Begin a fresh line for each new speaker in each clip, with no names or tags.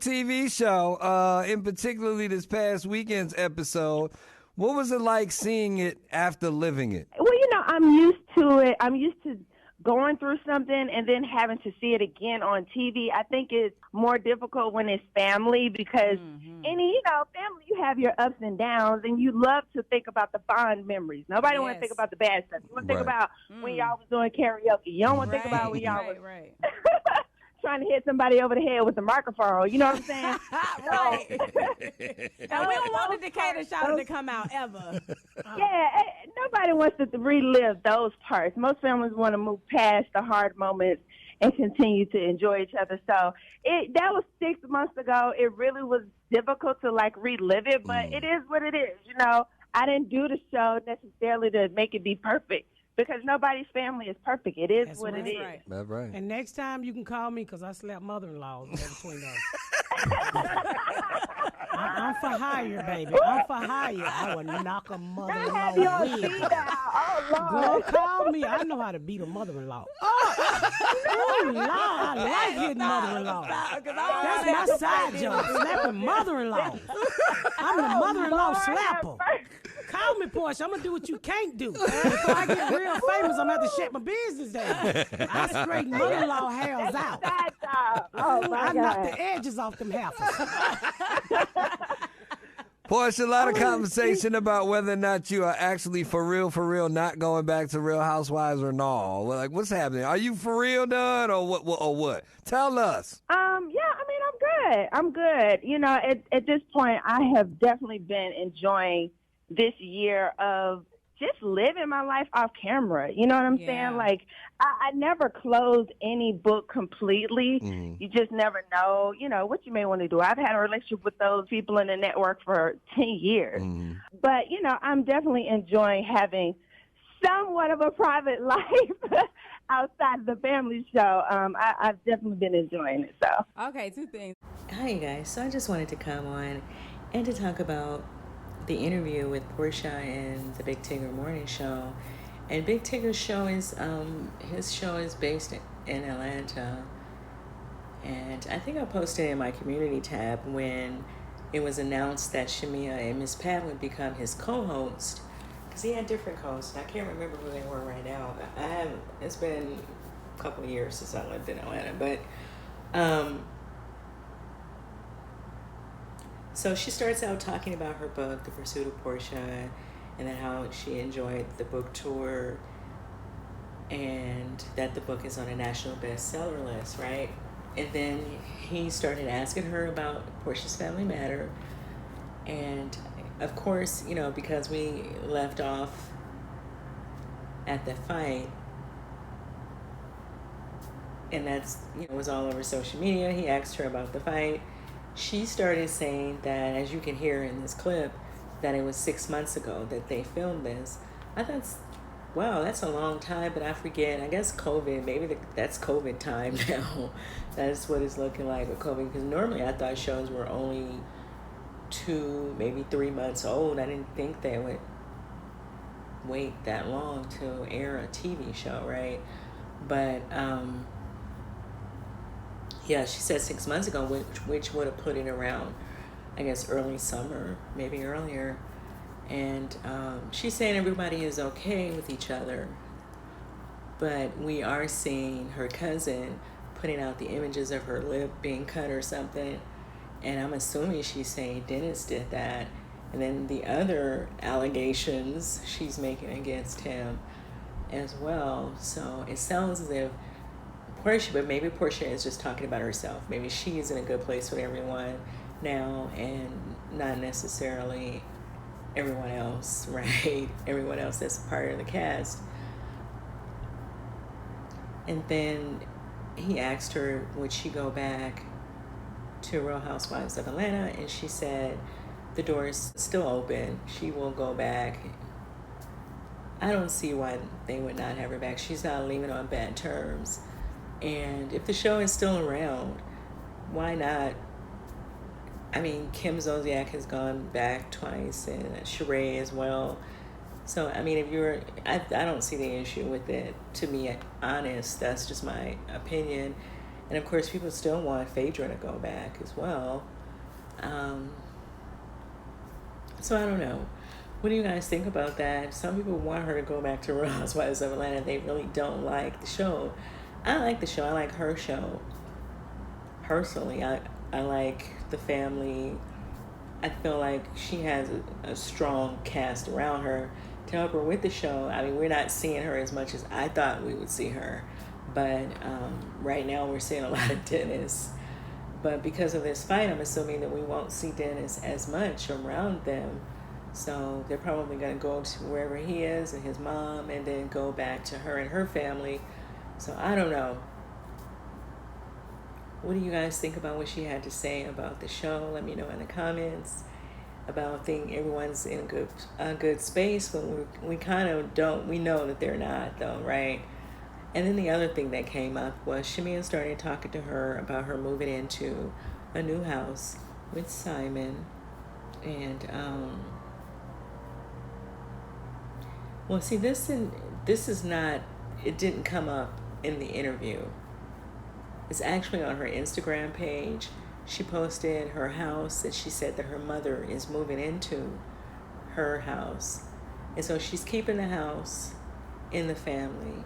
TV show, in particularly this past weekend's episode. What was it like seeing it after living it?
Well, I'm used to it. I'm used to going through something and then having to see it again on TV. I think it's more difficult when it's family because family, you have your ups and downs, and you love to think about the fond memories. Nobody want to think about the bad stuff. You want to think about when y'all was doing karaoke. You don't want to think about when y'all was trying to hit somebody over the head with a microphone. You know what I'm saying?
Right. Now, we don't want the Decatur shouter to come out ever.
Yeah, nobody wants to relive those parts. Most families want to move past the hard moments and continue to enjoy each other. So that was 6 months ago. It really was difficult to relive it, but it is what it is. I didn't do the show necessarily to make it be perfect, because nobody's family is perfect. It is what it is.
Right.
That's right.
And next time you can call me because I slapped mother-in-laws between us. I'm for hire, baby. I'm for hire. I would knock a mother-in-law wig.
Oh, Lord.
Girl, call me. I know how to beat a mother-in-law. Oh, Lord. I like hitting mother-in-law. That's my side job, slapping mother-in-law. I'm the mother-in-law slapper. Call me, Porsha. I'm going to do what you can't do. Before I get real famous, I'm going to have to shut my business down. I straighten mother-in-law hairs out.
Oh, my
I
God.
knock the edges off them heifers.
Porsha, a lot of conversation about whether or not you are actually for real, not going back to Real Housewives or no. What's happening? Are you for real done or what? Tell us.
I'm good. At this point, I have definitely been enjoying this year of just living my life off camera. You know what I'm saying? I never closed any book completely. You just never know, what you may want to do. I've had a relationship with those people in the network for 10 years. But, I'm definitely enjoying having somewhat of a private life outside of the family show. I've definitely been enjoying it. So.
Okay, 2 things.
Hi, guys. So I just wanted to come on and to talk about the interview with Porsha and the Big Tigger Morning Show. And Big Tigger's show is, his show is based in Atlanta. And I think I posted in my community tab when it was announced that Shamia and Miss Pat would become his co-host. Because he had different hosts. I can't remember who they were right now. It's been a couple of years since I lived in Atlanta. But, so she starts out talking about her book, The Pursuit of Porsha, and then how she enjoyed the book tour and that the book is on a national bestseller list, right? And then he started asking her about Porsha's Family Matter. And of course, because we left off at the fight, and that's, was all over social media, he asked her about the fight. She started saying that, as you can hear in this clip, that it was 6 months ago that they filmed this. I thought, wow, that's a long time, but I forget. I guess COVID, maybe that's COVID time now. That's what it's looking like with COVID, because normally I thought shows were only 2, maybe 3 months old. I didn't think they would wait that long to air a TV show, right? But, yeah, she said 6 months ago, which would have put it around, I guess, early summer, maybe earlier. And she's saying everybody is okay with each other. But we are seeing her cousin putting out the images of her lip being cut or something. And I'm assuming she's saying Dennis did that. And then the other allegations she's making against him as well. So it sounds as if Porsha, but maybe Porsha is just talking about herself. Maybe she's in a good place with everyone now and not necessarily everyone else, right? Everyone else that's part of the cast. And then he asked her, would she go back to Real Housewives of Atlanta? And she said the door is still open. She will go back. I don't see why they would not have her back. She's not leaving on bad terms. And if the show is still around, why not? I mean, Kim Zolciak has gone back twice, and Sheree as well. So, I mean, I don't see the issue with it. To be honest, that's just my opinion. And of course, people still want Phaedra to go back as well. So I don't know. What do you guys think about that? Some people want her to go back to Real Housewives of Atlanta. They really don't like the show. I like the show. I like her show. Personally, I like the family. I feel like she has a strong cast around her to help her with the show. I mean, we're not seeing her as much as I thought we would see her. But right now we're seeing a lot of Dennis. But because of this fight, I'm assuming that we won't see Dennis as much around them. So they're probably going to go to wherever he is and his mom, and then go back to her and her family. So I don't know. What do you guys think about what she had to say about the show? Let me know in the comments. About think everyone's in a good space, but we kind of don't. We know that they're not, though, right? And then the other thing that came up was Shamiya started talking to her about her moving into a new house with Simon, and well, see, this is not. It didn't come up in the interview. It's actually on her Instagram page. She posted her house, and she said that her mother is moving into her house. And so she's keeping the house in the family.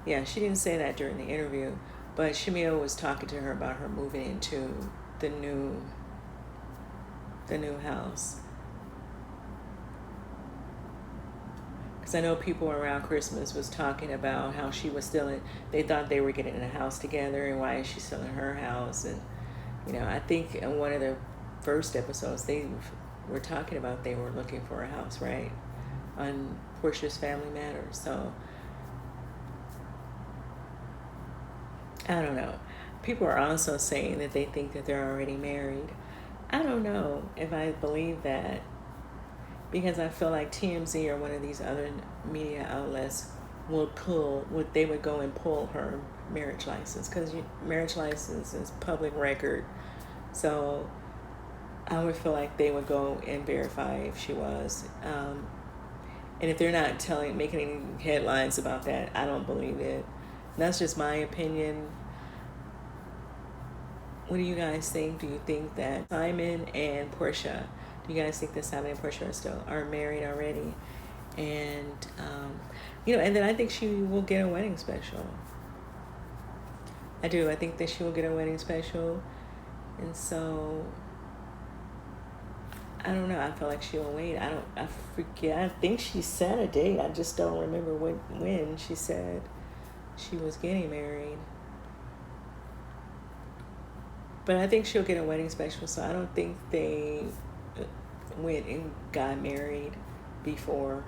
Yeah, she didn't say that during the interview, but Shamiya was talking to her about her moving into the new house. Because I know people around Christmas was talking about how she was still in, they thought they were getting in a house together, and why is she still in her house? And, you know, I think in one of the first episodes, they were talking about they were looking for a house, right? On Porsha's Family Matters. So, I don't know. People are also saying that they think that they're already married. I don't know if I believe that, because I feel like TMZ or one of these other media outlets would go and pull her marriage license, because marriage license is public record. So I would feel like they would go and verify if she was. And if they're not making any headlines about that, I don't believe it. That's just my opinion. What do you guys think? Do you think that Simon and Porsha, do you guys think that Simon and Porsha are married already? And, and then I think she will get a wedding special. I do. I think that she will get a wedding special. And so, I don't know. I feel like she'll wait. I forget. I think she set a date. I just don't remember when she said she was getting married. But I think she'll get a wedding special, so I don't think they went and got married beforehand.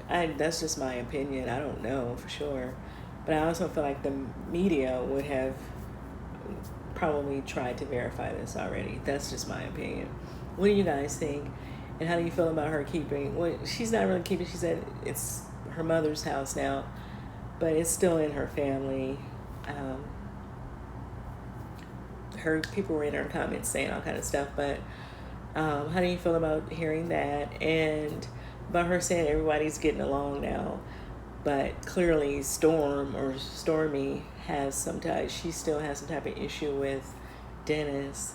That's just my opinion. I don't know for sure. But I also feel like the media would have probably tried to verify this already. That's just my opinion. What do you guys think? And how do you feel about her keeping? Well, she's not really keeping. She said it's her mother's house now, but it's still in her family. Her people were in her comments saying all kind of stuff, but how do you feel about hearing that, and about her saying everybody's getting along now, but clearly Stormy has she still has some type of issue with Dennis?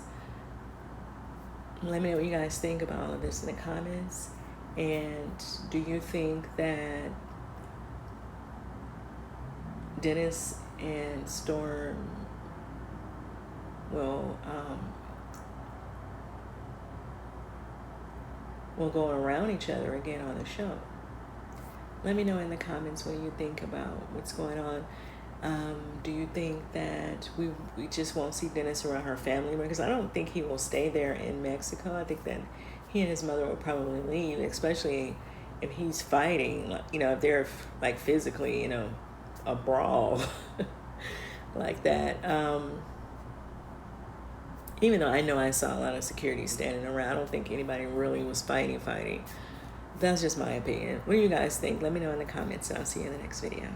Let me know what you guys think about all of this in the comments. And do you think that Dennis and Storm will go around each other again on the show? Let me know in the comments what you think about what's going on. Do you think that we just won't see Dennis around her family? Because I don't think he will stay there in Mexico. I think that he and his mother will probably leave, especially if he's fighting, if they're like physically, a brawl like that. Even though I know I saw a lot of security standing around, I don't think anybody really was fighting. That's just my opinion. What do you guys think? Let me know in the comments, and I'll see you in the next video.